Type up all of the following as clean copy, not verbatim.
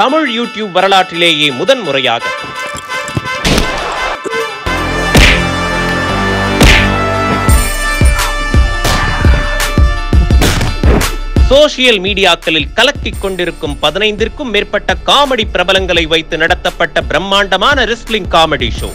Tamil YouTube வரலாற்றிலேயே முதன்முறையாக social மீடியாக்களில் கலக்கிக் கொண்டிருக்கும் 15க்கும் மேற்பட்ட காமெடி பிரபலங்களை வைத்து நடத்தப்பட்ட பிரம்மாண்டமான ரெஸ்லிங் காமெடி ஷோ.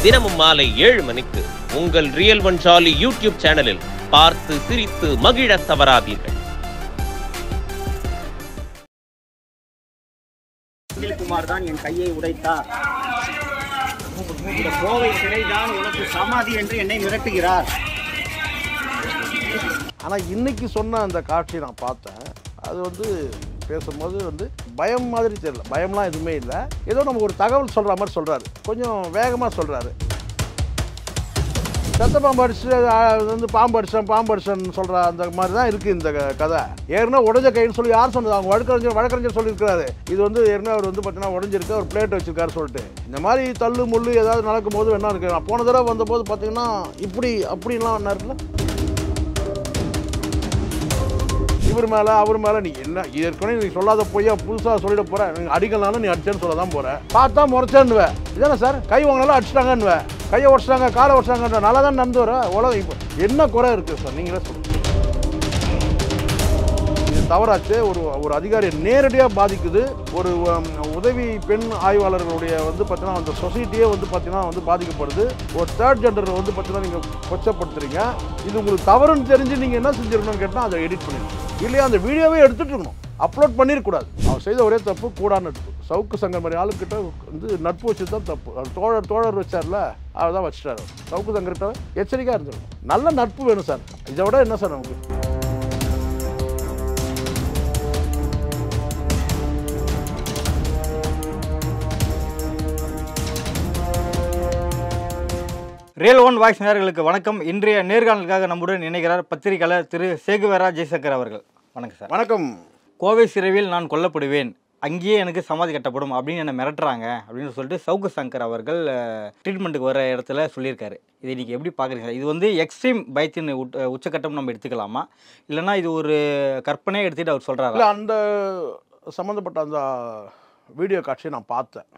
தினமும் மாலை 7 மணிக்கு உங்கள் ரியல் ஒன் ஜாலி யூடியூப் சேனலில் பார்த்து சிரித்து மகிழ தவறாதீர்கள். குமார் தான் என் கையை உடைத்தார். இந்த கோவை சிறைதான் உனக்கு சமாதி என்று என்னை மிரட்டுகிறார். ஆனால் இன்னைக்கு சொன்ன அந்த காட்சி நான் பார்த்தேன். அது பேசும்போது பயம் மாதிரி தெரியல. பயம்லாம் எதுவுமே இல்லை. ஏதோ நமக்கு ஒரு தகவல் சொல்கிற மாதிரி சொல்கிறாரு. கொஞ்சம் வேகமாக சொல்கிறாரு. சத்த பாம்பு அடிச்சு பாம்பு அடிச்சான்னு சொல்கிற அந்த மாதிரி தான் இருக்குது இந்த கதை. ஏற்கனவே உடஞ்ச கைன்னு சொல்லி யார் சொன்னது? அவங்க வழக்கறிஞர் சொல்லியிருக்கிறாரு. இது ஏற்கனவே அவர் பார்த்தீங்கன்னா உடஞ்சிருக்கு, ஒரு பிளேட் வச்சிருக்காரு சொல்லிட்டு. இந்த மாதிரி தள்ளு முள்ளு ஏதாவது நடக்கும் போது என்ன இருக்கு. நான் போன தடவை வந்தபோது பார்த்தீங்கன்னா அப்படின்லாம் என்ன இருக்குல்ல, இவர் மேலே அவர் மேலே நீ என்ன ஏற்கனவே நீ சொல்லாத போய் புதுசாக சொல்லிட போகிற. நீங்கள் அடிக்கலாம்னு நீ அடிச்சேன்னு சொல்ல தான் போகிறேன். பார்த்தா முறைச்சேன்னுவேன். இதானே சார் கை வாங்கினாலும் அடிச்சிட்டாங்கன்னுவேன். கையை உடச்சிட்டாங்க, காலை உடச்சிட்டாங்க, நல்லா தான் நடந்து வர உலகம். இப்போ என்ன குறை இருக்குது சார்? நீங்களே சொல்லுங்கள். இது தவறாச்சு. ஒரு அதிகாரியை நேரடியாக பாதிக்குது. ஒரு உதவி பெண் ஆய்வாளர்களுடைய பார்த்தீங்கன்னா அந்த சொசைட்டியே பார்த்தீங்கன்னா பாதிக்கப்படுது. ஒரு தேர்ட் ஜெண்டர் பார்த்தீங்கன்னா நீங்கள் கொச்சப்படுத்துறீங்க. இது உங்களுக்கு தவறுன்னு தெரிஞ்சு நீங்கள் என்ன செஞ்சிருக்கணும்னு கேட்டால் அதை எடிட் பண்ணிடணும். இல்லையா அந்த வீடியோவே எடுத்துகிட்டு இருக்கணும், அப்லோட் பண்ணிடக்கூடாது. அவர் செய்த ஒரே தப்பு கூடா நட்பு. சவுக்கு சங்கர் மாதிரி ஆளுக்கிட்ட நட்பு வச்சு தான் தப்பு. அவர் தோழர் வச்சார்ல, அவர் தான் வச்சுட்டார். சவுக்கு சங்கர்கிட்ட எச்சரிக்கையாக இருந்துடும். நல்ல நட்பு வேணும் சார். இதை விட என்ன சார் நமக்கு? ரியல் ஒன் வாய்ஸ் நேயர்களுக்கு வணக்கம். இன்றைய நேர்காணலுக்காக நம்முடன் இணைகிறார் பத்திரிகையாளர் திரு சேகுவேரா ஜெய்சங்கர் அவர்கள். வணக்கம் சார். வணக்கம். கோவை சிறைவில் நான் கொல்லப்படுவேன், அங்கேயே எனக்கு சமாதி கட்டப்படும் அப்படின்னு என்னை மிரட்டுறாங்க அப்படின்னு சொல்லிட்டு சவுக்கு சங்கர் அவர்கள் ட்ரீட்மெண்ட்டுக்கு வர இடத்துல சொல்லியிருக்காரு. இதை நீங்கள் எப்படி பார்க்குறீங்க? இது எக்ஸ்ட்ரீம் பயத்தின் உச்சக்கட்டம் நம்ம எடுத்துக்கலாமா, இல்லைனா இது ஒரு கற்பனையாக எடுத்துகிட்டு அவர் சொல்கிறாரு? இல்லை, அந்த சம்மந்தப்பட்ட அந்த வீடியோ காட்சியை நான் பார்த்தேன்.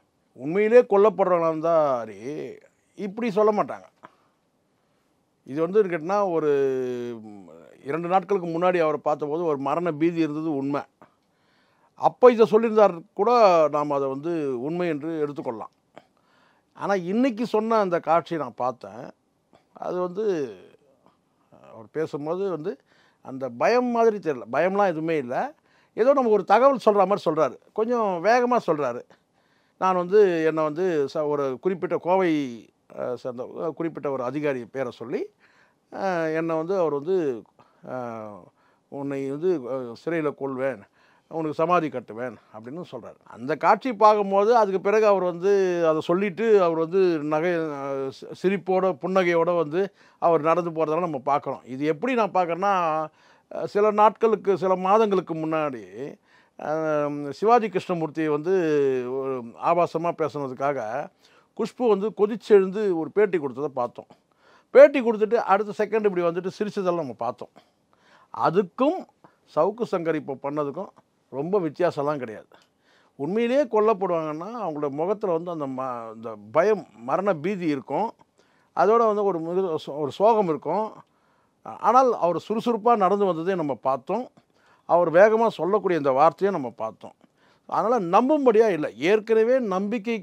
உண்மையிலே கொல்லப்படுறவங்களா இருந்தால் இப்படி சொல்ல மாட்டாங்க. இது கேட்டிங்கன்னா ஒரு 2 நாட்களுக்கு முன்னாடி அவரை பார்த்தபோது ஒரு மரண பீதி இருந்தது உண்மை. அப்போ இதை சொல்லியிருந்தார் கூட நாம் அதை உண்மை என்று எடுத்துக்கொள்ளலாம். ஆனால் இன்றைக்கி சொன்ன அந்த காட்சியை நான் பார்த்தேன். அது அவர் பேசும்போது அந்த பயம் மாதிரி தெரியல. பயம்லாம் எதுவுமே இல்லை. ஏதோ நமக்கு ஒரு தகவல் சொல்கிற மாதிரி சொல்கிறாரு. கொஞ்சம் வேகமாக சொல்கிறாரு. நான் என்னை ஒரு குறிப்பிட்ட கோவை சேர்ந்த குறிப்பிட்ட ஒரு அதிகாரி பேரை சொல்லி என்னை அவர் உன்னை சிறையில் கொள்வேன், உனக்கு சமாதி கட்டுவேன் அப்படின்னு சொல்கிறார். அந்த காட்சி பார்க்கும்போது அதுக்கு பிறகு அவர் அதை சொல்லிவிட்டு அவர் நகை சிரிப்போட புன்னகையோடு அவர் நடந்து போகிறதெல்லாம் நம்ம பார்க்குறோம். இது எப்படி நான் பார்க்குறேன்னா, சில நாட்களுக்கு சில மாதங்களுக்கு முன்னாடி சிவாஜி கிருஷ்ணமூர்த்தியை ஒரு ஆபாசமாக பேசுனதுக்காக குஷ்பு கொதிச்செழுந்து ஒரு பேட்டி கொடுத்ததை பார்த்தோம். பேட்டி கொடுத்துட்டு அடுத்த செகண்ட் இப்படி சிரிச்சதெல்லாம் நம்ம பார்த்தோம். அதுக்கும் சவுக்கு சங்கர் இப்போ பண்ணதுக்கும் ரொம்ப வித்தியாசம்லாம் கிடையாது. உண்மையிலேயே கொல்லப்படுவாங்கன்னா அவங்களோட முகத்தில் அந்த பயம், மரண பீதி இருக்கும். அதோட ஒரு சோகம் இருக்கும். ஆனால் அவர் சுறுசுறுப்பாக நடந்து வந்ததே நம்ம பார்த்தோம். அவர் வேகமாக சொல்லக்கூடிய இந்த வார்த்தையை நம்ம பார்த்தோம். அதனால் நம்பும்படியாக இல்லை. ஏற்கனவே நம்பிக்கை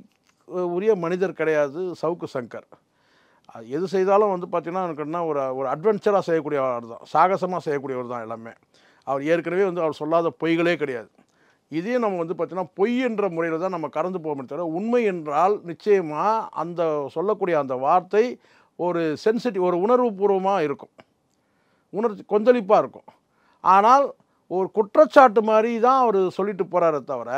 உரிய மனிதர் கிடையாது சவுக்கு சங்கர். எது செய்தாலும் பார்த்திங்கன்னா எனக்குன்னா ஒரு அட்வென்ச்சராக செய்யக்கூடியவர் தான், சாகசமாக செய்யக்கூடியவர் தான் எல்லாமே. அவர் ஏற்கனவே அவர் சொல்லாத பொய்களே கிடையாது. இதே நம்ம பார்த்திங்கன்னா பொய் என்ற முறையில் தான் நம்ம கடந்து போக முடியும். தவிர உண்மை என்றால் நிச்சயமாக அந்த சொல்லக்கூடிய அந்த வார்த்தை ஒரு சென்சிட்டிவ், ஒரு உணர்வுபூர்வமாக இருக்கும், கொந்தளிப்பாக இருக்கும். ஆனால் ஒரு குற்றச்சாட்டு மாதிரி தான் அவர் சொல்லிட்டு போகிறாரே தவிர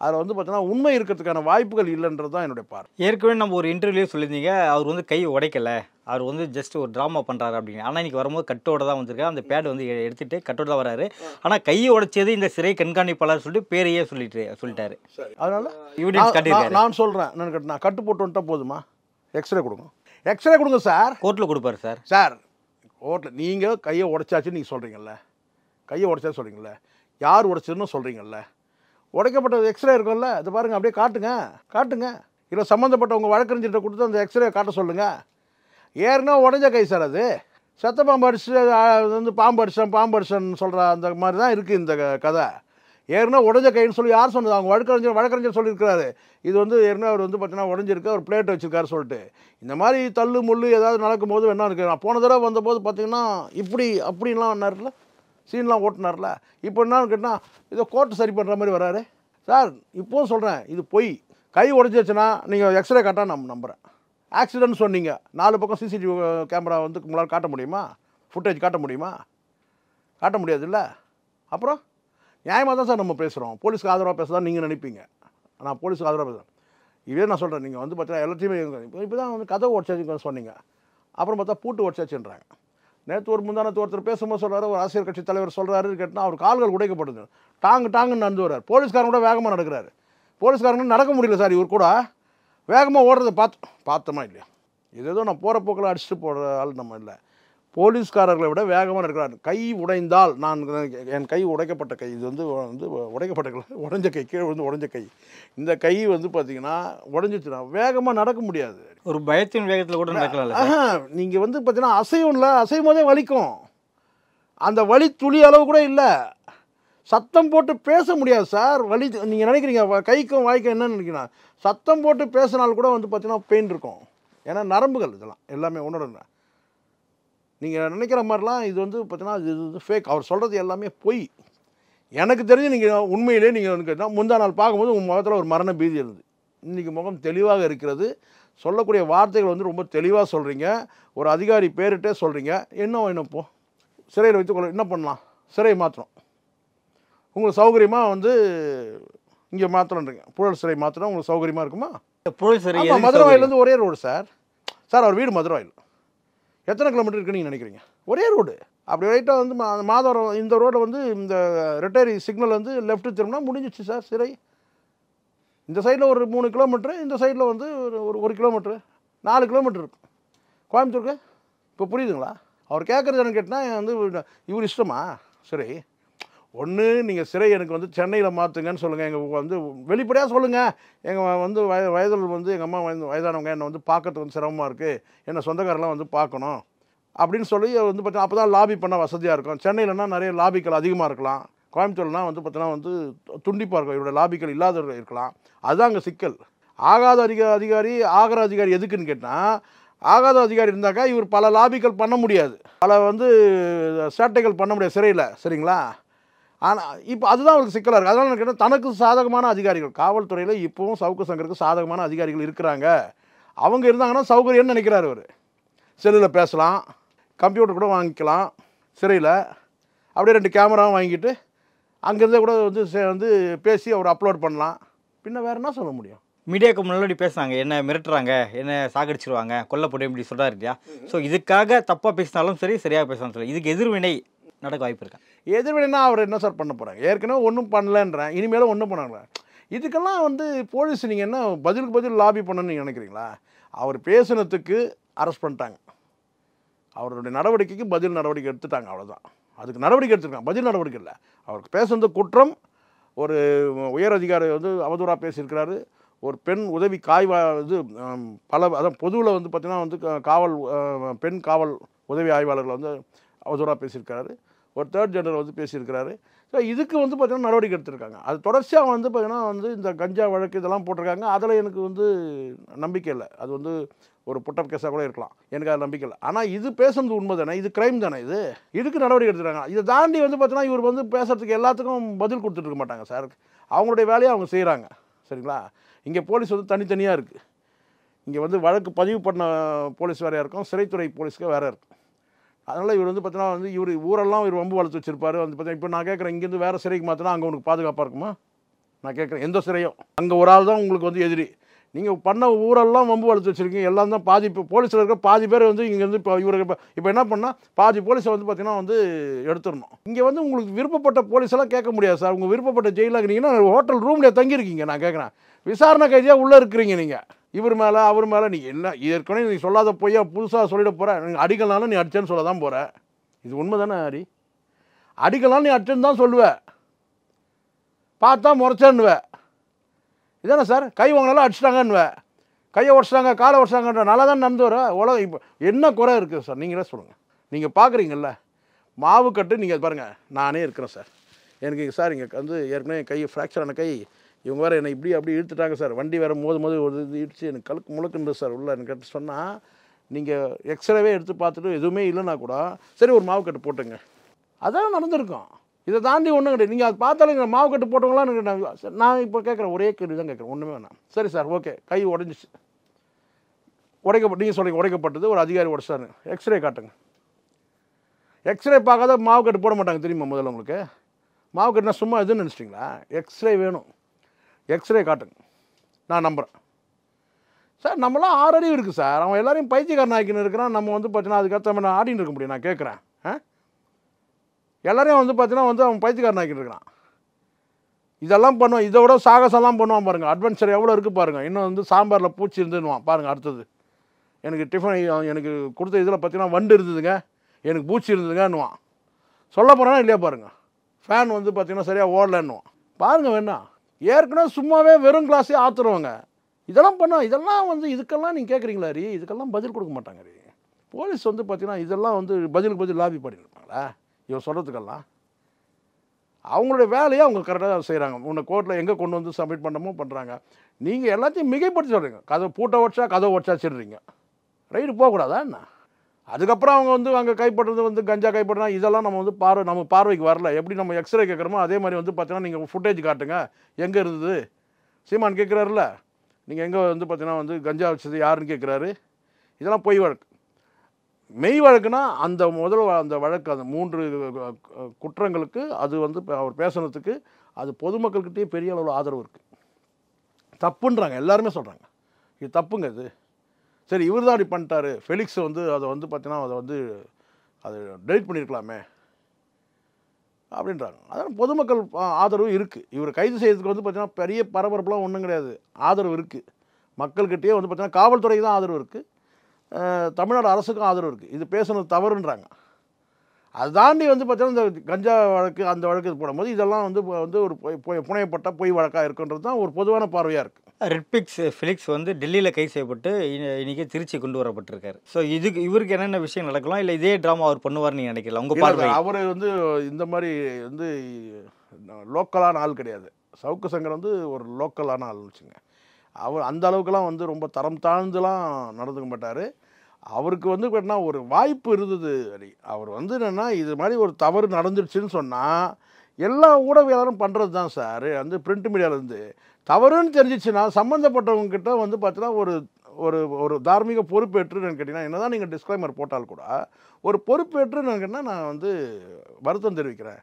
அதில் பார்த்தீங்கன்னா உண்மை இருக்கிறதுக்கான வாய்ப்புகள் இல்லைன்றது தான் என்னுடைய பார்வை. ஏற்கனவே நம்ம ஒரு இன்டர்வியூ சொல்லியிருந்தீங்க, அவர் கை உடைக்கலை அவர் வந்து ஜஸ்ட் ஒரு ட்ராமா பண்ணுறாரு அப்படின்னு. ஆனால் இன்னைக்கு வரும்போது கட்டோட தான் வந்திருக்காரு. அந்த பேட் வந்து எடுத்துட்டு கட்டோட தான் வராரு. ஆனால் கையை உடைச்சது இந்த சிறை கண்காணிப்பாளர் சொல்லிட்டு பேரையே சொல்லிட்டாரு. அதனால யூனிட் கட்டிருக்காரு. நான் சொல்கிறேன், நான் கட்டு போட்டு வந்துட்டா போதுமா? எக்ஸ்ரே கொடுங்க, எக்ஸ்ரே கொடுங்க சார். கோர்ட்டில் கொடுப்பாரு சார். சார் கோர்ட்டில் நீங்கள் கையை உடைச்சாச்சுன்னு நீங்கள் சொல்கிறீங்கல்ல, கையை உடைச்சா சொல்கிறீங்கல்ல, யார் உடைச்சதுன்னு சொல்கிறீங்கல்ல, உடைக்கப்பட்ட எக்ஸ்ரே இருக்கும்ல, அது பாருங்கள், அப்படியே காட்டுங்க. இல்லை சம்மந்தப்பட்ட உங்கள் வழக்கறிஞர்கிட்ட கொடுத்து அந்த எக்ஸ்ரே காட்ட சொல்லுங்கள். ஏற்கனவே உடஞ்ச கை சார், அது செத்த பாம்பு அடிச்சு வந்து பாம்பு அடிச்சன்னு சொல்கிற அந்த மாதிரி தான் இருக்குது இந்த கதை. ஏற்கனவே உடஞ்ச கைன்னு சொல்லி யார் சொன்னது? அவங்க வழக்கறிஞர் சொல்லியிருக்கிறாரு. இது வந்து ஏற்கனவே அவர் வந்து பார்த்தீங்கன்னா உடஞ்சிருக்கு, ஒரு பிளேட் வச்சுருக்காரு சொல்லிட்டு. இந்த மாதிரி தள்ளு முள்ளு ஏதாவது நடக்கும்போது வேணா இருக்குது. நான் போன தடவை வந்தபோது பார்த்தீங்கன்னா அப்படின்லாம் பண்ணார்ல, சீன்லாம் ஓட்டினார்ல. இப்போ என்னன்னு கேட்டால் இதை கோர்ட்டு சரி பண்ணுற மாதிரி வராரு சார். இப்போவும் சொல்கிறேன், இது பொய். கை உடஞ்சிருச்சுன்னா நீங்கள் எக்ஸ்ரே காட்டா நான் நம்புகிறேன். ஆக்சிடென்ட் சொன்னீங்க, 4 பக்கம் சிசிடிவி கேமரா வந்து உங்களால் காட்ட முடியுமா? ஃபுட்டேஜ் காட்ட முடியுமா? காட்ட முடியாது இல்லை. அப்புறம் நியாயமாக தான் சார் நம்ம பேசுகிறோம். போலீஸ்க்கு ஆதரவாக பேசுதான் நீங்கள் நினைப்பீங்க. நான் போலீஸுக்கு ஆதரவாக பேசுகிறேன். இதே நான் சொல்கிறேன், நீங்கள் வந்து பார்த்தீங்கன்னா எல்லாத்தையுமே இப்போ தான் வந்து கதை உடச்சாச்சுன்னு சொன்னீங்க, அப்புறம் பார்த்தா பூட்டு உடச்சாச்சுன்றாங்க. நேற்று முந்தானத்து ஒருத்தர் பேசும்போது சொல்கிறாரு, ஒரு அரசியல் கட்சி தலைவர் சொல்கிறாரு கேட்டால் அவர் கால்கள் உடைக்கப்படுது, டாங்குன்னு நடந்து வர்றார். போலீஸ்காரங்க கூட வேகமாக நடக்கிறாரு. போலீஸ்காரங்க நடக்க முடியல சார், இவர் கூட வேகமாக ஓடுறதை பார்த்தோமா இல்லையா? இது ஏதோ நான் போகிற போக்கில் அடிச்சுட்டு போகிற ஆள் நம்ம இல்லை. போலீஸ்காரர்களை விட வேகமாக இருக்கிறார். கை உடைந்தால், என் கை உடைக்கப்பட்ட கை, இது வந்து உடைக்கப்பட்ட உடஞ்ச கை, கீழே வந்து உடஞ்ச கை. இந்த கை வந்து பார்த்தீங்கன்னா உடஞ்சிச்சுன்னா வேகமாக நடக்க முடியாது. ஒரு பயத்தின் வேகத்தில் கூட நடக்கலாம். நீங்கள் வந்து பார்த்தீங்கன்னா அசையும் போதே வலிக்கும். அந்த வலி துளி அளவு கூட இல்லை. சத்தம் போட்டு பேச முடியாது சார். வலி நீங்கள் நினைக்கிறீங்க கைக்கும் வாய்க்கும் என்ன நினைக்கிறீங்க? சத்தம் போட்டு பேசினால் கூட வந்து பார்த்தீங்கன்னா பெயின் இருக்கும். ஏன்னா நரம்புகள் இதெல்லாம் எல்லாமே உணருங்க. நீங்கள் நினைக்கிற மாதிரிலாம் இது வந்து பார்த்தீங்கன்னா இது ஃபேக். அவர் சொல்கிறது எல்லாமே பொய். எனக்கு தெரிஞ்சு நீங்கள் உண்மையிலே நீங்கள் வந்து கேட்டால் முந்தா நாள் பார்க்கும்போது உங்கள் முகத்தில் ஒரு மரண பீதி இருந்தது. இன்றைக்கி முகம் தெளிவாக இருக்கிறது. சொல்லக்கூடிய வார்த்தைகள் வந்து ரொம்ப தெளிவாக சொல்கிறீங்க. ஒரு அதிகாரி பேரிட்டே சொல்கிறீங்க. என்னப்போ சிறையில் வைத்து என்ன பண்ணலாம்? சிறையை மாற்றணும். உங்களுக்கு சௌகரியமாக வந்து இங்கே மாற்றணுன்றீங்க. புழல் சிறை மாற்றினா உங்களுக்கு சௌகரியமாக இருக்குமா? புழல் சிறை மதுரை வாயிலேருந்து ஒரே ரோடு சார். அவர் வீடு மதுரை வாயில். எத்தனை கிலோமீட்டர் இருக்குன்னு நீங்கள் நினைக்கிறீங்க? ஒரே ரோடு. அப்படி ரைட்டாக வந்து மாதவரம் இந்த ரோடை வந்து இந்த ரெட்டேரி சிக்னல் வந்து லெஃப்ட்டு திரும்பினா முடிஞ்சிச்சு சார் சிறை. இந்த சைடில் ஒரு 3 கிலோமீட்ரு, இந்த சைடில் வந்து ஒரு கிலோமீட்ரு, 4 கிலோமீட்டர் இருக்கும் கோயம்புத்தூருக்கு. இப்போ புரியுதுங்களா? அவர் கேட்குறது எனக்கு கேட்டால் வந்து இவர் இஷ்டமா சிறை? ஒன்று நீங்கள் சிறை எனக்கு வந்து சென்னையில் மாற்றுங்கன்னு சொல்லுங்கள். எங்கள் வந்து வெளிப்படையாக சொல்லுங்கள். எங்கள் வந்து வயதில் வந்து எங்கள் அம்மா வயதானவங்க என்னை வந்து பார்க்கறதுக்கு வந்து சிரமமாக இருக்குது, என்னை சொந்தக்காரெலாம் வந்து பார்க்கணும் அப்படின்னு சொல்லி வந்து பார்த்தீங்கன்னா அப்போ தான் லாபி பண்ண வசதியாக இருக்கும். சென்னையிலனா நிறைய லாபிக்கள் அதிகமாக இருக்கலாம். கோயம்புத்தூர்னா வந்து பார்த்தீங்கன்னா வந்து துண்டிப்பாக இருக்கும், இவரோட லாபிக்கள் இல்லாத இருக்கலாம். அதுதான் அங்கே சிக்கல். ஆகாத அதிகாரி ஆகிற அதிகாரி எதுக்குன்னு கேட்டால், ஆகாத அதிகாரி இருந்தாக்கா இவர் பல லாபிக்கள் பண்ண முடியாது, பல வந்து சேட்டைகள் பண்ண முடியாது சிறையில். சரிங்களா? ஆனால் இப்போ அதுதான் அவருக்கு சிக்கலாக இருக்குது. அதனால் கேட்டால் தனக்கு சாதகமான அதிகாரிகள் காவல்துறையில் இப்போவும் சவுக்கு சங்கருக்கு சாதகமான அதிகாரிகள் இருக்கிறாங்க. அவங்க இருந்தாங்கன்னா சௌகரியம்னு நினைக்கிறார் அவர். செல்லில் பேசலாம், கம்ப்யூட்டர் கூட வாங்கிக்கலாம் சிறையில். அப்படியே 2 கேமராவும் வாங்கிட்டு அங்கேருந்தே கூட வந்து பேசி அவர் அப்லோட் பண்ணலாம். பின்ன வேறு என்ன சொல்ல முடியும்? மீடியாவுக்கு முன்னாடி பேசுனாங்க, என்ன மிரட்டுறாங்க, என்ன சாகடிச்சிருவாங்க, கொல்லப்படும் இப்படி சொல்கிறாரு இல்லையா? ஸோ இதுக்காக தப்பாக பேசினாலும் சரி, சரியாக பேசினாலும் சரி, இதுக்கு எதிர்வினை நடக்க வாய்ப்பு இருக்கா? எதிர்வினைனா அவர் என்ன சார் பண்ண போகிறாங்க? ஏற்கனவே ஒன்றும் பண்ணலன்றேன், இனிமேலும் ஒன்றும் பண்ணாங்க. இதுக்கெல்லாம் வந்து போலீஸ் நீங்கள் என்ன பதிலுக்கு பதில் லாபி பண்ணணும்னு நீங்கள் நினைக்கிறீங்களா? அவர் பேசினத்துக்கு அரெஸ்ட் பண்ணிட்டாங்க, அவருடைய நடவடிக்கைக்கு பதில் நடவடிக்கை எடுத்துட்டாங்க, அவ்வளோதான். அதுக்கு நடவடிக்கை எடுத்துருக்காங்க, பதில் நடவடிக்கை இல்லை. அவருக்கு பேசுனது குற்றம். ஒரு உயர் அதிகாரி வந்து அவதூறாக பேசியிருக்கிறாரு. ஒரு பெண் உதவி அதான் பொதுவில் வந்து பார்த்திங்கன்னா வந்து பெண் காவல் உதவி ஆய்வாளர்கள் வந்து அவதூறாக பேசியிருக்கிறாரு. ஒரு 3rd ஜெண்டர் வந்து பேசியிருக்கிறாரு. ஸோ இதுக்கு வந்து பார்த்திங்கன்னா நடவடிக்கை எடுத்திருக்காங்க. அது தொடர்ச்சியாக வந்து பார்த்திங்கன்னா வந்து இந்த கஞ்சா வழக்கு இதெல்லாம் போட்டிருக்காங்க. அதில் எனக்கு வந்து நம்பிக்கை இல்லை. அது வந்து ஒரு புட்டப் கேஸாக கூட இருக்கலாம், எனக்கு அது நம்பிக்கை இல்லை. ஆனால் இது பேசுறது உண்மை தானே, இது கிரைம் தானே, இதுக்கு நடவடிக்கை எடுத்துருக்காங்க. இதை தாண்டி வந்து பார்த்தீங்கன்னா இவர் வந்து பேசுறதுக்கு எல்லாத்துக்கும் பதில் கொடுத்துட்ருக்க மாட்டாங்க சார். அவங்களுடைய வேலையை அவங்க செய்கிறாங்க. சரிங்களா? இங்கே போலீஸ் வந்து தனித்தனியாக இருக்குது. இங்கே வந்து வழக்கு பதிவு பண்ண போலீஸ் வேறையாக இருக்கும், சிறைத்துறை போலீஸ்க்கு வேறு இருக்கும். அதனால் இவர் வந்து பார்த்தீங்கன்னா வந்து இவர் ஊரெல்லாம் இவர் வம்பு வளர்த்து வச்சிருப்பார். வந்து பார்த்தீங்கன்னா இப்போ நான் கேட்குறேன், இங்கேருந்து வேறு சிறைக்கு மாற்றினா அங்கே உனக்கு பாதுகாப்பாக இருக்குமா? நான் கேட்குறேன், எந்த சிறையும் அங்கே ஒரு ஆள் தான் உங்களுக்கு வந்து எதிரி. நீங்கள் பண்ண ஊரெல்லாம் வம்பு வளர்த்து வச்சுருக்கீங்க. எல்லாம் தான் பாதி போலீஸில் இருக்கிற பாதி பேர் வந்து இங்கே வந்து இப்போ இவருக்கு இப்போ என்ன பண்ணால் பாதி போலீஸை வந்து பார்த்தீங்கன்னா வந்து எடுத்துடணும். இங்கே வந்து உங்களுக்கு விருப்பப்பட்ட போலீஸெல்லாம் கேட்க முடியாது சார். உங்கள் விருப்பப்பட்ட ஜெயிலாக இருக்கிறீங்கன்னா ஹோட்டல் ரூம்லேயே தங்கியிருக்கீங்க. நான் கேட்குறேன், விசாரணை கைதியாக உள்ளே இருக்கிறீங்க நீங்கள். இவர் மேலே அவர் மேலே நீங்கள் என்ன ஏற்கனவே நீ சொல்லாத போய் புதுசாக சொல்லிட போகிற. நீங்கள் அடிக்கலாம்னு நீ அடிச்சேன்னு சொல்ல தான் போகிற. இது உண்மை தானே ஹரி? அடிக்கலாம் நீ அடிச்சேன்னு தான் சொல்லுவேன், பார்த்தா முறைச்சேன்னுவேன். இதானே சார்? கை வாங்கினாலும் அடிச்சிட்டாங்கன்னுவேன், கையை உடச்சிட்டாங்க காலை உடச்சிட்டாங்கன்ற நல்லா தான் நடந்து வர உலகம். இப்போ என்ன குறை இருக்குது சார் நீங்களே சொல்லுங்கள். நீங்கள் பார்க்குறீங்கல்ல மாவு கட்டு, நீங்கள் பாருங்கள் நானே இருக்கிறேன் சார். எனக்கு சார் இங்கே வந்து ஏற்கனவே கை ஃப்ராக்சர் ஆன கை, இவங்க வேறு என்னை இப்படி அப்படி இழுத்துட்டாங்க சார். வண்டி வேறு மோது ஒரு இது இடிச்சு எனக்கு கழுக்கு முழுக்குண்டு சார் உள்ள எனக்கு சொன்னால், நீங்கள் எக்ஸ்ரேவே எடுத்து பார்த்துட்டு எதுவுமே இல்லைன்னா கூட சரி ஒரு மாவு கட்டு போட்டுங்க, அதான் நடந்திருக்கும். இதை தாண்டி ஒன்றும் கிடையாது. நீங்கள் அது பார்த்தாலும் மாவு கட்டு போட்டவங்களாம் நான் இப்போ கேட்குறேன், ஒரே கேள்வி தான் கேட்குறேன், ஒன்றுமே வேணாம். சரி சார் ஓகே, கை உடஞ்சிச்சு, நீங்கள் சொல்லுங்கள் உடைக்கப்பட்டது, ஒரு அதிகாரி உடச்சாரு, எக்ஸ்ரே காட்டுங்க. எக்ஸ்ரே பார்க்காத மாவு கட்டு போட மாட்டாங்க தெரியுமா? முதல்ல உங்களுக்கு மாவு கட்டுனா சும்மா எதுன்னு நினச்சிட்டிங்களா? எக்ஸ்ரே வேணும், எக்ஸ்ரே காட்டுங்க, நான் நம்புகிறேன் சார். நம்மளாம் 6 அடி இருக்குது சார். அவன் எல்லாரையும் பைத்தியக்காரன் ஆக்கின்னு இருக்கிறான். நம்ம வந்து பார்த்தீங்கன்னா அதுக்கேற்ற மாதிரி நான் ஆடின்னு இருக்க முடியும். நான் கேட்குறேன், எல்லாரையும் வந்து பார்த்தீங்கன்னா வந்து அவன் பைத்தியக்காரன் ஆக்கின்னு இருக்கிறான். இதெல்லாம் பண்ணுவான், இதை விட சாகசம்லாம் பண்ணுவான் பாருங்கள். அட்வென்ச்சர் எவ்வளோ இருக்குது பாருங்கள். இன்னும் வந்து சாம்பாரில் பூச்சி இருந்துன்னுவான் பாருங்கள். அடுத்தது எனக்கு டிஃபன் எனக்கு கொடுத்த இதில் பார்த்தீங்கன்னா வண்டு இருந்ததுங்க, எனக்கு பூச்சி இருந்ததுங்கன்னுவான். சொல்ல போகிறானா இல்லையா பாருங்கள். ஃபேன் வந்து பார்த்தீங்கன்னா சரியாக ஓடலன்னுவான் பாருங்கள். வேணா ஏற்கனவே சும்மாவே வெறும் கிளாஸே ஆத்துருவாங்க. இதெல்லாம் பண்ண இதெல்லாம் வந்து இதுக்கெல்லாம் நீங்கள் கேட்குறீங்களா ரீ? இதுக்கெல்லாம் பதில் கொடுக்க மாட்டாங்க ரீ. போலீஸ் வந்து பார்த்தீங்கன்னா இதெல்லாம் வந்து பதிலுக்கு பதில் லாபி பண்ணியிருப்பாங்களா இவன் சொல்கிறதுக்கெல்லாம்? அவங்களுடைய வேலையை அவங்க கரெக்டாக செய்கிறாங்க. உன்னை கோர்ட்டில் எங்கே கொண்டு வந்து சப்மிட் பண்ணமோ பண்ணுறாங்க. நீங்கள் எல்லாத்தையும் மிகைப்படுத்தி சொல்கிறீங்க. கதை பூட்டை உடச்சா கதை உடச்சாச்சிடுறீங்க. ரைடு போகக்கூடாதா என்ன? அதுக்கப்புறம் அவங்க வந்து அங்கே கைப்பற்றுறது வந்து கஞ்சா கைப்பற்றினா இதெல்லாம் நம்ம வந்து நம்ம பார்வைக்கு வரல. எப்படி நம்ம எக்ஸ்ரே கேட்குறோமோ அதே மாதிரி வந்து பார்த்தீங்கன்னா நீங்கள் ஃபுட்டேஜ் காட்டுங்க, எங்கே இருந்தது சீமான் கேட்குறாருல, நீங்கள் எங்கே வந்து பார்த்தீங்கன்னா வந்து கஞ்சா வச்சது யாருன்னு கேட்குறாரு. இதெல்லாம் பொய் வழக்கு. மெய் வழக்குனா அந்த அந்த வழக்கு அந்த 3 குற்றங்களுக்கு அது வந்து அவர் பேசுனதுக்கு அது பொதுமக்கள்கிட்டயே பெரிய அளவில் ஆதரவு இருக்குது. தப்புன்றாங்க, எல்லாருமே சொல்கிறாங்க இது தப்புங்க. இது சரி இவர் தான் அப்படி பண்ணிட்டாரு, ஃபெலிக்ஸ் வந்து அதை வந்து பார்த்தீங்கன்னா அதை டெலிட் பண்ணியிருக்கலாமே அப்படின்றாங்க. அதனால் பொதுமக்கள் ஆதரவு இருக்குது. இவர் கைது செய்யறதுக்கு வந்து பார்த்தீங்கன்னா பெரிய பரபரப்புலாம் ஒன்றும் கிடையாது, ஆதரவு இருக்குது. மக்கள்கிட்டயே வந்து பார்த்தீங்கன்னா காவல்துறைக்கு தான் ஆதரவு இருக்குது, தமிழ்நாடு அரசுக்கும் ஆதரவு இருக்குது. இது பேசுனது தவறுன்றாங்க. அதை தாண்டி வந்து பார்த்தீங்கன்னா இந்த கஞ்சா வழக்கு அந்த வழக்கு போடும்போது இதெல்லாம் வந்து ஒரு புனையப்பட்ட பொய் வழக்காக இருக்குன்றது தான் ஒரு பொதுவான பார்வையாக இருக்குது. ரெட்பிக்ஸ் ஃபெலிக்ஸ் வந்து டெல்லியில் கைது செய்யப்பட்டு இன்றைக்கி திருச்சி கொண்டு வரப்பட்டிருக்காரு. ஸோ இவருக்கு என்னென்ன விஷயம் நடக்கலாம், இல்லை இதே ட்ராமா அவர் பண்ணுவார்னு நீங்கள் நினைக்கலாம் உங்கள் பார்வை? அவர் வந்து இந்த மாதிரி வந்து லோக்கலான ஆள் கிடையாது. சவுக்கு சங்கர் வந்து ஒரு லோக்கலான ஆள் வச்சுங்க. அவர் அந்த அளவுக்குலாம் வந்து ரொம்ப தரம் தாழ்ந்துலாம் நடந்துக்க மாட்டார். அவருக்கு வந்து கேட்டினா ஒரு வாய்ப்பு இருந்தது. அவர் வந்து என்னென்னா இது மாதிரி ஒரு தவறு நடந்துருச்சுன்னு சொன்னால் எல்லா ஊடகவியலாளரும் பண்ணுறது தான் சார். வந்து பிரிண்ட் மீடியாவிலேருந்து தவறுன்னு தெரிஞ்சிச்சுன்னா சம்மந்தப்பட்டவங்ககிட்ட வந்து பார்த்தீங்கன்னா ஒரு ஒரு ஒரு தார்மீக பொறுப்பேற்றுன்னு கேட்டிங்கன்னா என்ன தான் நீங்கள் டிஸ்க்ளைமர் போட்டால் கூட ஒரு பொறுப்பேற்றுன்னு கேட்டால் நான் வந்து வருத்தம் தெரிவிக்கிறேன்.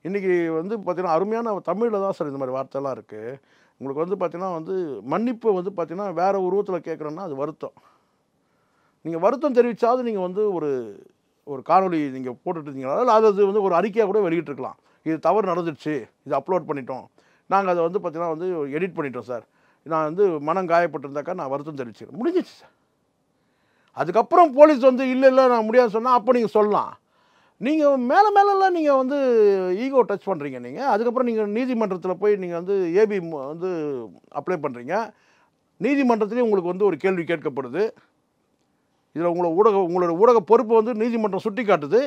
இன்றைக்கி வந்து பார்த்திங்கன்னா அருமையான தமிழில் தான் சார் இந்த மாதிரி வார்த்தைலாம் இருக்குது. உங்களுக்கு வந்து பார்த்திங்கன்னா வந்து மன்னிப்பு வந்து பார்த்திங்கன்னா வேறு உருவத்தில் கேட்குறோன்னா அது வருத்தம். நீங்கள் வருத்தம் தெரிவித்தாது நீங்கள் வந்து ஒரு காணொலி நீங்கள் போட்டுட்ருந்தீங்களா, அது வந்து ஒரு அறிக்கையாக கூட வெளியிட்டிருக்கலாம். இது தவறு நடந்துடுச்சு, இது அப்லோட் பண்ணிட்டோம், நாங்கள் அதை வந்து பார்த்தீங்கன்னா வந்து எடிட் பண்ணிட்டோம் சார், நான் வந்து மனம் காயப்பட்டிருந்தாக்கா நான் வருத்தம் தெரிவிச்சுக்கிறேன், முடிஞ்சிச்சு சார். அதுக்கப்புறம் போலீஸ் வந்து இல்லை நான் முடியாது சொன்னால் அப்போ நீங்கள் சொல்லலாம். நீங்கள் மேலெல்லாம் நீங்கள் வந்து ஈகோ டச் பண்ணுறீங்க. நீங்கள் அதுக்கப்புறம் நீங்கள் நீதிமன்றத்தில் போய் நீங்கள் வந்து ஏபி வந்து அப்ளை பண்ணுறீங்க. நீதிமன்றத்துலேயும் உங்களுக்கு வந்து ஒரு கேள்வி கேட்கப்படுது. இதில் உங்களோட ஊடக பொறுப்பு வந்து நீதிமன்றம் சுட்டி காட்டுது.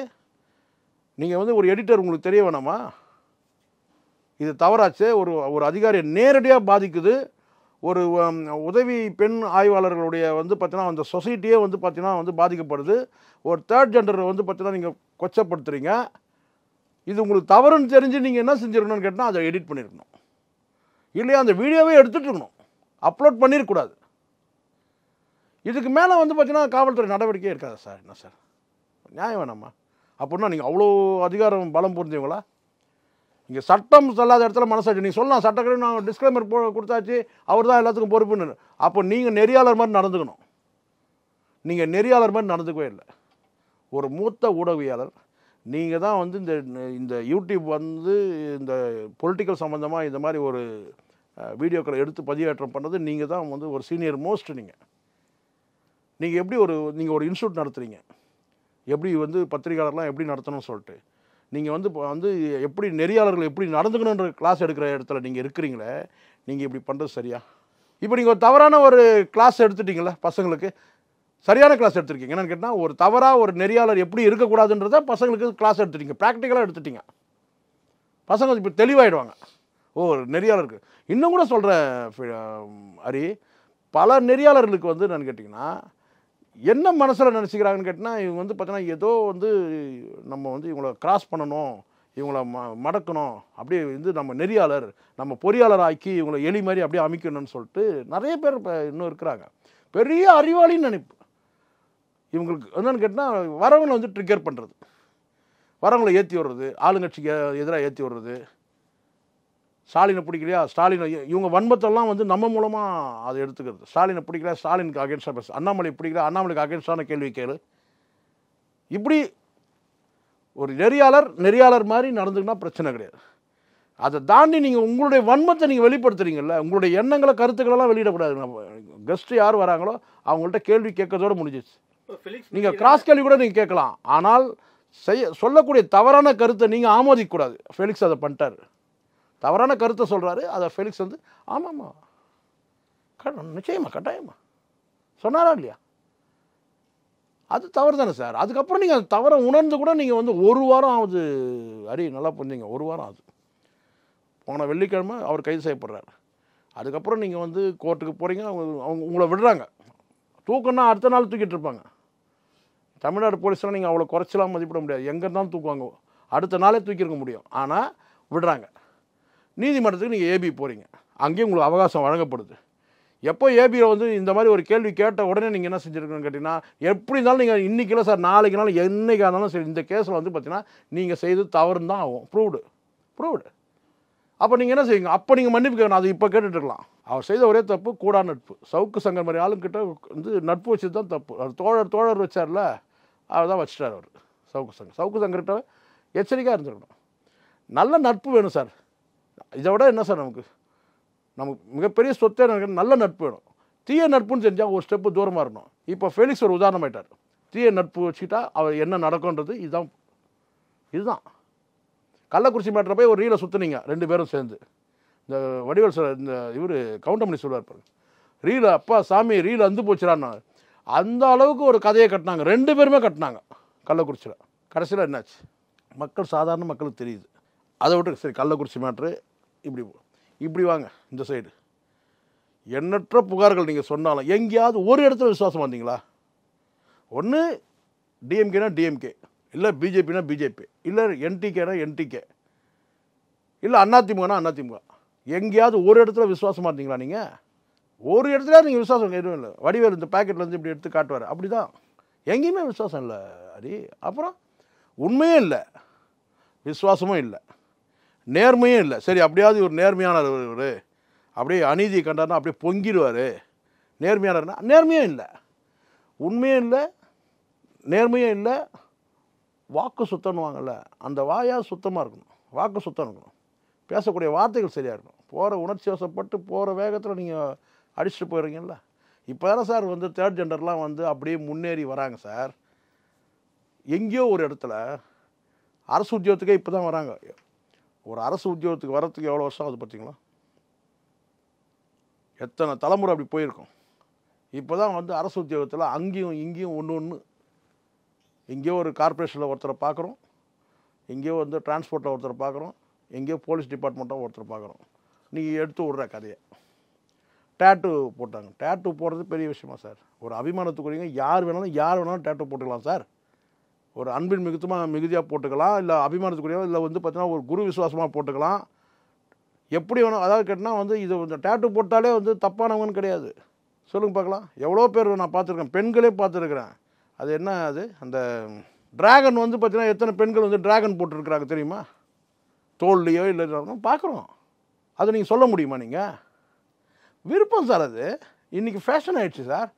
நீங்கள் வந்து ஒரு எடிட்டர் உங்களுக்கு தெரிய வேணாமா இது தவறாச்சு? ஒரு அதிகாரியை நேரடியாக பாதிக்குது. ஒரு உதவி பெண் ஆய்வாளர்களுடைய வந்து பார்த்தீங்கன்னா அந்த சொசைட்டியே வந்து பார்த்தீங்கன்னா வந்து பாதிக்கப்படுது. ஒரு தேர்ட் ஜெண்டரை வந்து பார்த்தீங்கன்னா நீங்கள் கொச்சப்படுத்துகிறீங்க. இது உங்களுக்கு தவறுன்னு தெரிஞ்சு நீங்கள் என்ன செஞ்சுருக்கணும்னு கேட்டால் அதை எடிட் பண்ணியிருக்கணும், இல்லையா அந்த வீடியோவே எடுத்துகிட்டு இருக்கணும், அப்லோட் பண்ணியிருக்கக்கூடாது. இதுக்கு மேலே வந்து பார்த்தீங்கன்னா காவல்துறை நடவடிக்கையே இருக்காது சார். என்ன சார் நியாயம் வேணாமா? அப்படின்னா நீங்கள் அவ்வளோ அதிகாரம் பலம் புரிஞ்சவங்களா? இங்கே சட்டம் சொல்லாத இடத்துல மனசாட்சி நீங்கள் சொல்லலாம். சட்டக்கரை நான் டிஸ்க்ளைமர் கொடுத்தாச்சு, அவர் தான் எல்லாத்துக்கும் பொறுப்புன்னு. அப்போ நீங்கள் நெறியாளர் மாதிரி நடந்துக்கணும். நீங்கள் நெறியாளர் மாதிரி நடந்துக்கவே இல்லை. ஒரு மூத்த ஊடகவியாளர் நீங்கள் தான் வந்து இந்த யூடியூப் வந்து இந்த பொலிட்டிக்கல் சம்மந்தமாக இந்த மாதிரி ஒரு வீடியோக்களை எடுத்து பதிவேற்றம் பண்ணது நீங்கள் தான் வந்து ஒரு சீனியர் மோஸ்ட். நீங்கள் எப்படி நீங்கள் ஒரு இன்ஸ்டியூட் நடத்துகிறீங்க, எப்படி வந்து பத்திரிகையாளர்லாம் எப்படி நடத்தணும்னு சொல்லிட்டு நீங்கள் வந்து எப்படி நெறியாளர்கள் எப்படி நடந்துக்கணுன்ற கிளாஸ் எடுக்கிற இடத்துல நீங்கள் இருக்கிறீங்களே, நீங்கள் இப்படி பண்ணுறது சரியா? இப்போ நீங்கள் ஒரு தவறான ஒரு கிளாஸ் எடுத்துட்டீங்களே பசங்களுக்கு, சரியான கிளாஸ் எடுத்துருக்கீங்க. என்னென்னு கேட்டால் ஒரு தவறாக ஒரு நெறியாளர் எப்படி இருக்கக்கூடாதுன்றத பசங்களுக்கு கிளாஸ் எடுத்துட்டீங்க, ப்ராக்டிக்கலாக எடுத்துட்டீங்க. பசங்க இப்போ தெளிவாயிடுவாங்க. ஒரு நெறியாளருக்கு இன்னும் கூட சொல்கிறேன் ஹரி, பல நெறியாளர்களுக்கு வந்து என்னென்னு கேட்டிங்கன்னா என்ன மனசில் நினச்சிக்கிறாங்கன்னு கேட்டிங்கன்னா, இவங்க வந்து பார்த்தீங்கன்னா ஏதோ வந்து நம்ம வந்து இவங்கள கிராஸ் பண்ணணும், இவங்கள மடக்கணும், அப்படியே வந்து நம்ம நெறியாளர் நம்ம பொறியாளர் ஆக்கி இவங்களை எலி மாதிரி அப்படியே அமைக்கணும்னு சொல்லிட்டு நிறைய பேர் இப்போ இன்னும் இருக்கிறாங்க. பெரிய அறிவாளின்னு நினைப்பு இவங்களுக்கு. என்னென்னு கேட்டால் வரவங்களை வந்து ட்ரிகர் பண்ணுறது, வரவங்களை ஏற்றி விடுறது, ஆளுங்கட்சிக்கு எதிராக ஏற்றி விடுறது. ஸ்டாலினை பிடிக்கலையா, ஸ்டாலினை இவங்க வன்மத்தெல்லாம் வந்து நம்ம மூலமாக அதை எடுத்துக்கிறது. ஸ்டாலினை பிடிக்கல, ஸ்டாலினுக்கு அகேன்ஸ்டாக பேச, அண்ணாமலை பிடிக்கல, அண்ணாமலைக்கு அகேன்ஸ்டான கேள்வி கேளு. இப்படி ஒரு நெறியாளர் மாதிரி நடந்துக்கினா பிரச்சனை கிடையாது. அதை தாண்டி நீங்கள் உங்களுடைய வன்மத்தை நீங்கள் வெளிப்படுத்துறீங்கல்ல, உங்களுடைய எண்ணங்களை கருத்துக்களெல்லாம் வெளியிடக்கூடாது. கெஸ்ட்டு யார் வராங்களோ அவங்கள்ட்ட கேள்வி கேட்கறதோடு முடிஞ்சிச்சு. நீங்கள் கிராஸ் கேள்வி கூட நீங்கள் கேட்கலாம், ஆனால் சொல்லக்கூடிய தவறான கருத்தை நீங்கள் ஆமோதிக்கக்கூடாது. ஃபெலிக்ஸ் அதை பண்ணிட்டார். தவறான கருத்தை சொல்கிறாரு, அதை ஃபெலிக்ஸ் வந்து ஆமாம்மா நிச்சயமா கட்டாயமா சொன்னாரா இல்லையா, அது தவறு தானே சார். அதுக்கப்புறம் நீங்கள் அந்த தவறை உணர்ந்து கூட நீங்கள் வந்து ஒரு வாரம் ஆகுது ஹரி, நல்லா புரிஞ்சுங்க, ஒரு வாரம் ஆகுது. போன வெள்ளிக்கிழமை அவர் கைது செய்யப்படுறாரு. அதுக்கப்புறம் நீங்கள் வந்து கோர்ட்டுக்கு போகிறீங்க, அவங்க உங்களை விடுறாங்க. தூக்கம்னா அடுத்த நாள் தூக்கிட்டு இருப்பாங்க. தமிழ்நாடு போலீஸ்லாம் நீங்கள் அவ்வளோ குறைச்சலாம் மதிப்பிட முடியாது, எங்கே இருந்தாலும் தூக்குவாங்க, அடுத்த நாளே தூக்கியிருக்க முடியும். ஆனால் விடுறாங்க. நீதிமன்றத்துக்கு நீங்கள் ஏபி போகிறீங்க, அங்கேயும் உங்களுக்கு அவகாசம் வழங்கப்படுது. எப்போ ஏபியில் வந்து இந்த மாதிரி ஒரு கேள்வி கேட்ட உடனே நீங்கள் என்ன செஞ்சுருக்கணும்னு கேட்டிங்கன்னா, எப்படி இருந்தாலும் நீங்கள் இன்றைக்கி இல்லை சார், நாளைக்குனாலும் என்றைக்காக இருந்தாலும் சரி, இந்த கேஸில் வந்து பார்த்தீங்கன்னா நீங்கள் செய்து தவறுன்னு தான் ஆகும், ப்ரூவ்டு. அப்போ நீங்கள் என்ன செய்வீங்க, அப்போ நீங்கள் மன்னிப்பு கேட்கணும். அது இப்போ கேட்டுட்ருக்கலாம். அவர் செய்த ஒரே தப்பு கூடா நட்பு. சவுக்கு சங்கர் மாதிரி ஆளுங்கிட்ட வந்து நட்பு வச்சது தான் தப்பு. அவர் தோழர் வச்சார்ல, அவர் தான் வச்சுட்டார் அவர். சவுக்கு சங்கர்கிட்ட எச்சரிக்கையாக இருந்துருக்கணும். நல்ல நட்பு வேணும் சார். இதை விட என்ன சார் நமக்கு மிகப்பெரிய சொத்தே நல்ல நட்பு வேணும். தீய நட்புன்னு தெரிஞ்சால் ஒரு ஸ்டெப்பு தூரமாக இருக்கணும். இப்போ ஃபெலிக்ஸ் ஒரு உதாரணமாயிட்டார். தீய நட்பு வச்சுட்டா அவர் என்ன நடக்கும்ன்றது இதுதான். கள்ளக்குறிச்சி மேட்டரை போய் ஒரு ரீலை சுற்றுனீங்க 2 பேரும் சேர்ந்து. இந்த வடிவேல் சார், இந்த இவர் கவுண்டமணி சொல்லுவார் பாருங்க, ரீலை அப்பா சாமி ரீல் அந்து போச்சுடான்னா, அந்த அளவுக்கு ஒரு கதையை கட்டினாங்க. 2 பேருமே கட்டினாங்க கள்ளக்குறிச்சியில். கடைசியில் என்னாச்சு, சாதாரண மக்களுக்கு தெரியுது. அதை விட்டு சரி, கள்ளக்குறிச்சி மேட்ரு இப்படி வாங்க இந்த சைடு. எண்ணற்ற புகார்கள் நீங்கள் சொன்னாலும் எங்கேயாவது ஒரு இடத்துல விசுவாசம் வந்தீங்களா? ஒன்று டிஎம்கேனா டிஎம்கே, இல்லை பிஜேபினா பிஜேபி, இல்லை என்டிகேனா என்டிகே, இல்லை அதிமுகனா அதிமுக. எங்கேயாவது ஒரு இடத்துல விசுவாசமாக இருந்தீங்களா? நீங்கள் ஒரு இடத்துல நீங்கள் விசுவாசம் எதுவும் இல்லை. வடிவேல் இந்த பேக்கெட்லேருந்து இப்படி எடுத்து காட்டுவார், அப்படி தான். எங்கேயுமே விசுவாசம் இல்லை ஹரி. அப்புறம் உண்மையே இல்லை, விசுவாசமும் இல்லை, நேர்மையும் இல்லை. சரி, அப்படியாவது ஒரு நேர்மையானவர், இவர் அப்படியே அநீதியை கண்டார்னா அப்படியே பொங்கிடுவார். நேர்மையானவர்னா நேர்மையும் இல்லை, உண்மையும் இல்லை, நேர்மையும் இல்லை. வாக்கு சுத்தம்னுவாங்கல்ல, அந்த வாயாக சுத்தமாக இருக்கணும், வாக்கு சுத்தம் இருக்கணும், பேசக்கூடிய வார்த்தைகள் சரியாக இருக்கணும். போகிற உணர்ச்சி வசப்பட்டு போகிற வேகத்தில் நீங்கள் அடிச்சுட்டு போயிடுறீங்கல்ல. இப்போ தானே சார் வந்து தேர்ட் ஜெண்டர்லாம் வந்து அப்படியே முன்னேறி வராங்க சார். எங்கேயோ ஒரு இடத்துல அரசு உத்தியோகத்துக்கே இப்போ தான் வராங்க. ஒரு அரசு உத்தியோகத்துக்கு வரத்துக்கு எவ்வளோ வருஷம் ஆகுது பார்த்தீங்களா? எத்தனை தலைமுறை அப்படி போயிருக்கோம். இப்போ தான் வந்து அரசு உத்தியோகத்தில் அங்கேயும் இங்கேயும் ஒன்று எங்கேயோ ஒரு கார்பரேஷனில் ஒருத்தரை பார்க்குறோம், எங்கேயோ வந்து டிரான்ஸ்போர்ட்டில் ஒருத்தரை பார்க்குறோம், எங்கேயோ போலீஸ் டிபார்ட்மெண்ட்டாக ஒருத்தரை பார்க்குறோம். நீங்கள் எடுத்து விட்ற கதையை டேட்டு போட்டாங்க. டேட்டு போடுறது பெரிய விஷயமா சார்? ஒரு அபிமானத்துக்குரியங்க யார் வேணாலும் டேட்டு போட்டுக்கலாம் சார். ஒரு அன்பின் மிகுதியாக போட்டுக்கலாம், இல்லை அபிமானத்துக்குரிய, இல்லை வந்து பார்த்தீங்கன்னா ஒரு குரு விசுவாசமாக போட்டுக்கலாம், எப்படி வேணும். அதாவது கேட்டால் வந்து இது இந்த டேட்டு போட்டாலே வந்து தப்பானவங்கன்னு கிடையாது. சொல்லுங்கள் பார்க்கலாம். எவ்வளோ பேர் நான் பார்த்துருக்கேன், பெண்களே பார்த்துருக்குறேன். அது என்ன, அது அந்த ட்ராகன் வந்து பார்த்தீங்கன்னா எத்தனை பெண்கள் வந்து ட்ராகன் போட்டுருக்குறாங்க தெரியுமா? தோல்லையோ இல்லை பார்க்குறோம். அதை நீங்கள் சொல்ல முடியுமா? நீங்கள் விருப்பம் சார், அது இன்றைக்கி ஃபேஷன் ஆகிடுச்சு சார்.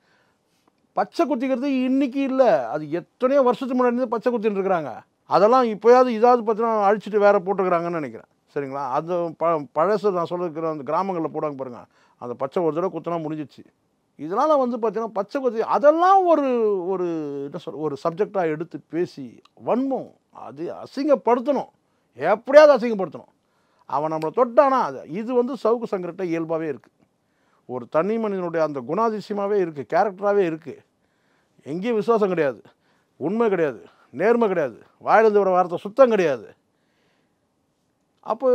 பச்சை குத்திக்கிறது இன்றைக்கி இல்லை, அது எத்தனையோ வருஷத்துக்கு முன்னாடி இருந்து பச்சை குத்தின்னு இருக்கிறாங்க. அதெல்லாம் இப்போயாவது இதாவது பார்த்தீங்கன்னா அழிச்சிட்டு வேறு போட்டுக்கிறாங்கன்னு நினைக்கிறேன். சரிங்களா? அந்த பழசு நான் சொல்லிருக்கிற அந்த கிராமங்களில் போடாங்க பாருங்கள், அந்த பச்சை ஒரு தடவை குத்தினா முடிஞ்சிச்சு. இதனால் வந்து பார்த்தீங்கன்னா பச்சை குத்தி அதெல்லாம் ஒரு ஒரு என்ன சொல்ற ஒரு சப்ஜெக்டாக எடுத்து பேசி வன்மம் அது அசிங்கப்படுத்தணும், எப்படியாவது அசிங்கப்படுத்தணும். அவன் நம்மளை தொட்டானா அது இது வந்து சவுக்கு சங்கர்கிட்ட இயல்பாகவே இருக்குது. ஒரு தனி மனிதனுடைய அந்த குணாதிசயமாகவே இருக்குது, கேரக்டராகவே இருக்குது. எங்கேயும் விசுவாசம் கிடையாது, உண்மை கிடையாது, நேர்மை கிடையாது, வாயிலிருந்து வர வார்த்தை சுத்தம் கிடையாது. அப்போ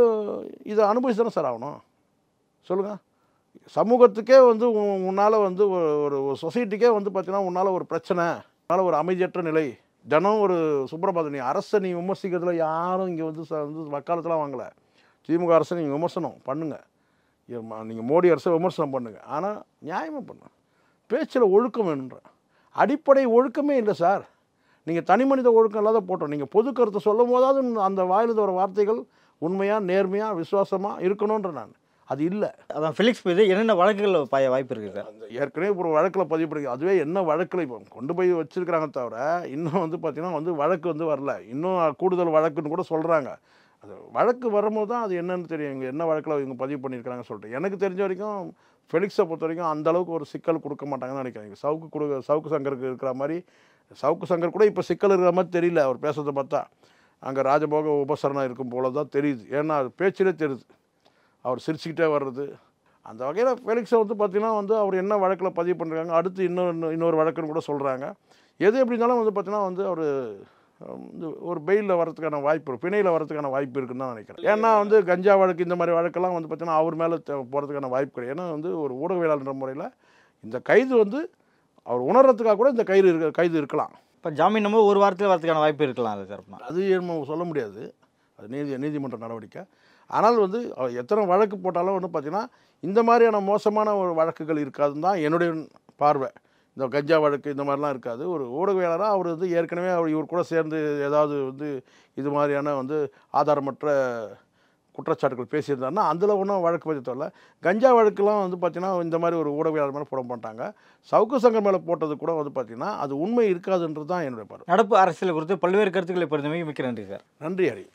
இதை அனுபவிச்சு தானே சார் ஆகணும், சொல்லுங்கள். சமூகத்துக்கே வந்து உன்னால் வந்து ஒரு சொசைட்டிக்கே வந்து பார்த்தீங்கன்னா உன்னால் ஒரு பிரச்சனை, உன்னால் ஒரு அமைதியற்ற நிலை, தினம் ஒரு சுப்ரபாதம், நீ அரசை நீ விமர்சிக்கிறதுல யாரும் இங்கே வந்து வக்காலத்தெலாம் வாங்கலை. திமுக அரசை நீங்கள் விமர்சனம் பண்ணுங்கள், நீங்கள் மோடி அரசை விமர்சனம் பண்ணுங்கள், ஆனால் நியாயமாக பண்ணுங்க. பேச்சில் ஒழுக்கம் வேணுன்ற அடிப்படை ஒழுக்கமே இல்லை சார். நீங்கள் தனி மனித ஒழுக்கம் இல்லாத போட்டோம். நீங்கள் பொது கருத்தை சொல்லும் போதாவது அந்த வாயிலிருந்து வர வார்த்தைகள் உண்மையாக நேர்மையாக விசுவாசமாக இருக்கணுன்ற நான் அது இல்லை. அதான் ஃபெலிக்ஸ் மீது என்னென்ன வழக்குகள் வாய்ப்பு இருக்குது சார்? அந்த ஏற்கனவே ஒரு வழக்கில் பதிவு பண்ணி அதுவே என்ன வழக்கில் இப்போ கொண்டு போய் வச்சுருக்கிறாங்க தவிர இன்னும் வந்து பார்த்திங்கன்னா வந்து வழக்கு வந்து வரல. இன்னும் கூடுதல் வழக்குன்னு கூட சொல்கிறாங்க. அது வழக்கு வரும்போது தான் அது என்னன்னு தெரியும், இவங்க என்ன வழக்கில் இவங்க பதிவு பண்ணியிருக்கிறாங்கன்னு சொல்லிட்டு. எனக்கு தெரிஞ்ச வரைக்கும் ஃபெலிக்ஸை பொறுத்த வரைக்கும் அந்தளவுக்கு ஒரு சிக்கல் கொடுக்க மாட்டாங்கன்னு நினைக்கிறேன். சவுக்கு சங்கருக்கு இருக்கிற மாதிரி சவுக்கு சங்கர் கூட இப்போ சிக்கல் இருக்கிற மாதிரி தெரியல. அவர் பேசுறதை பார்த்தா அங்கே ராஜபோக உபசரணம் இருக்கும் போல தான் தெரியுது. ஏன்னா அது பேச்சிலே தெரியுது, அவர் சிரிச்சுக்கிட்டே வர்றது. அந்த வகையில் ஃபெலிக்ஸை வந்து பார்த்திங்கன்னா வந்து அவர் என்ன வழக்கில் பதிவு பண்ணுறாங்க, அடுத்து இன்னொரு வழக்குன்னு கூட சொல்கிறாங்க. எது எப்படி இருந்தாலும் வந்து பார்த்திங்கன்னா வந்து அவர் வந்து ஒரு பெயிலில் வரதுக்கான வாய்ப்பு, பிணையில் வரதுக்கான வாய்ப்பு இருக்குன்னு தான் நினைக்கிறேன். ஏன்னா வந்து கஞ்சா வழக்கு இந்த மாதிரி வழக்கெல்லாம் வந்து பார்த்திங்கன்னா அவர் மேலே போகிறதுக்கான வாய்ப்பு கிடையாது. ஏன்னா வந்து ஒரு ஊடகவியலாளர் முறையில் இந்த கைது வந்து அவர் உணர்றதுக்காக கூட இந்த கைது இருக்கலாம். இப்போ ஜாமீன் நம்ம ஒரு வாரத்தில் வரதுக்கான வாய்ப்பு இருக்கலாம் சார்? அது நம்ம சொல்ல முடியாது, அது நீதிமன்ற நடவடிக்கை. ஆனால் வந்து எத்தனை வழக்கு போட்டாலும் வந்து பார்த்திங்கன்னா இந்த மாதிரியான மோசமான ஒரு வழக்குகள் இருக்காதுன்னு தான் என்னுடைய பார்வை. இந்த கஞ்சா வழக்கு இந்த மாதிரிலாம் இருக்காது. ஒரு ஊடகவியலாளராக அவர் வந்து ஏற்கனவே இவர் கூட சேர்ந்து ஏதாவது வந்து இது மாதிரியான வந்து ஆதாரமற்ற குற்றச்சாட்டுகள் பேசியிருந்தாருன்னா அதில் ஒன்றும் வழக்கு பதிவு தரல. கஞ்சா வழக்குலாம் வந்து பார்த்திங்கன்னா இந்த மாதிரி ஒரு ஊடகவியலாளர் மேலே போட மாட்டாங்க. சவுக்கு சங்கர் மேலே போட்டது கூட வந்து பார்த்திங்கன்னா அது உண்மை இருக்காதுன்றது தான் என்னுடைய பார்வை. நடப்பு அரசியல் குறித்து பல்வேறு கருத்துக்களை பொறுத்தவரைக்கும் மிக்க நன்றி சார். நன்றி ஹரி.